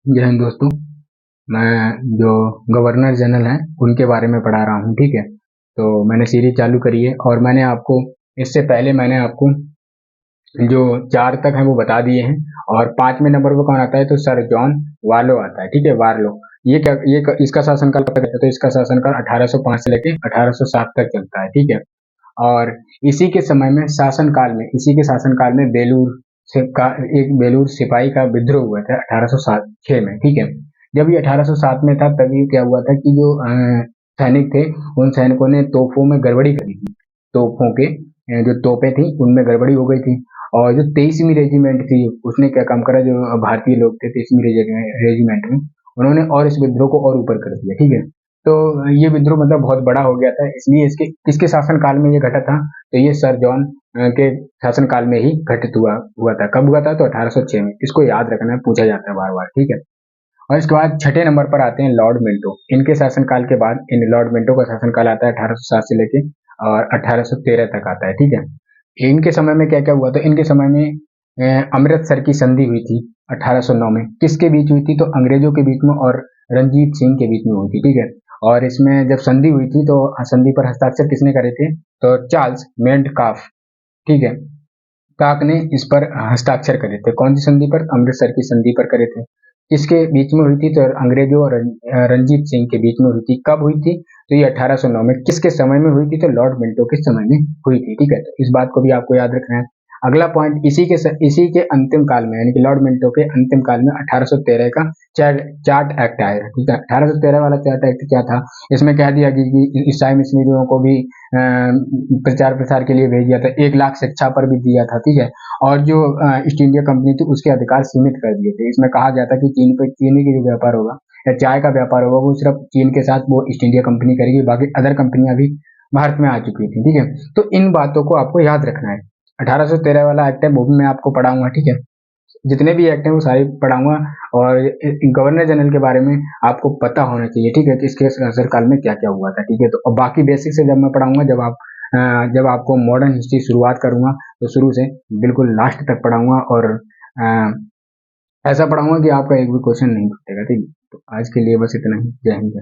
जय हिंद दोस्तों। मैं जो गवर्नर जनरल हैं उनके बारे में पढ़ा रहा हूँ, ठीक है। तो मैंने सीरीज चालू करी है और मैंने आपको इससे पहले मैंने आपको जो 4 तक हैं वो बता दिए हैं। और 5वें नंबर पर कौन आता है, तो सर जॉन वार्लो आता है, ठीक है। वार्लो इसका शासनकाल कब तक है, तो इसका शासनकाल 1805 से लेके 1807 तक चलता है, ठीक है। और इसी के शासनकाल में बेलूर सिपाही का विद्रोह हुआ था 1806 में, ठीक है। जब ये 1807 में था तभी क्या हुआ था कि जो सैनिक थे उन सैनिकों ने तोपों में गड़बड़ी करी थी। तोपों के जो तोपें थी उनमें गड़बड़ी हो गई थी। और जो 23वीं रेजिमेंट थी उसने क्या काम करा, जो भारतीय लोग थे 23वीं रेजिमेंट में, उन्होंने और इस विद्रोह को और ऊपर कर दिया, ठीक है। तो ये विद्रोह मतलब बहुत बड़ा हो गया था, इसलिए इसके किसके शासन काल में ये घटा था, तो ये सर जॉन के शासन काल में ही घटित हुआ था। कब हुआ था, तो 1806 में। इसको याद रखना है, पूछा जाता है बार बार, ठीक है। और इसके बाद छठे नंबर पर आते हैं लॉर्ड मिंटो। इनके शासनकाल के बाद इन लॉर्ड मिंटो का शासनकाल आता है 1807 से लेके और 1813 तक आता है, ठीक है। इनके समय में क्या क्या हुआ, तो इनके समय में अमृतसर की संधि हुई थी 1809 में। किसके बीच हुई थी, तो अंग्रेजों के बीच में और रंजीत सिंह के बीच में हुई थी, ठीक है। और इसमें जब संधि हुई थी तो संधि पर हस्ताक्षर किसने करे थे, तो चार्ल्स मेंटकाफ, ठीक है। काक ने इस पर हस्ताक्षर करे थे। कौन सी संधि पर, अमृतसर की संधि पर करे थे। किसके बीच में हुई थी, तो अंग्रेजों और रंजीत सिंह के बीच में हुई थी। कब हुई थी, तो ये 1809 में। किसके समय में हुई थी, तो लॉर्ड मिंटो के समय में हुई थी, ठीक है। तो इस बात को भी आपको याद रखना है। अगला पॉइंट इसी के अंतिम काल में, यानी कि लॉर्ड मिंटो के अंतिम काल में 1813 का चार्ट एक्ट आया, ठीक है। 1813 वाला चार्ट एक्ट क्या था, इसमें कह दिया कि ईसाई मिशनरियों को भी प्रचार प्रसार के लिए भेज दिया था। 1 लाख शिक्षा पर भी दिया था, ठीक है। और जो ईस्ट इंडिया कंपनी थी उसके अधिकार सीमित कर दिए थे। इसमें कहा गया था कि चीनी की जो व्यापार होगा या चाय का व्यापार होगा वो सिर्फ चीन के साथ वो ईस्ट इंडिया कंपनी करेगी, बाकी अदर कंपनियां भी भारत में आ चुकी थी, ठीक है। तो इन बातों को आपको याद रखना है। 1813 वाला एक्ट है वो भी मैं आपको पढ़ाऊंगा, ठीक है। जितने भी एक्ट हैं वो सारे पढ़ाऊंगा। और गवर्नर जनरल के बारे में आपको पता होना चाहिए, ठीक है, कि इसके शासनकाल में क्या क्या हुआ था, ठीक है। तो अब बाकी बेसिक से जब मैं पढ़ाऊंगा, जब आपको मॉडर्न हिस्ट्री शुरुआत करूंगा तो शुरू से बिल्कुल लास्ट तक पढ़ाऊंगा। और ऐसा पढ़ाऊंगा कि आपका एक भी क्वेश्चन नहीं छूटेगा, ठीक है। तो आज के लिए बस इतना ही। जय हिंद।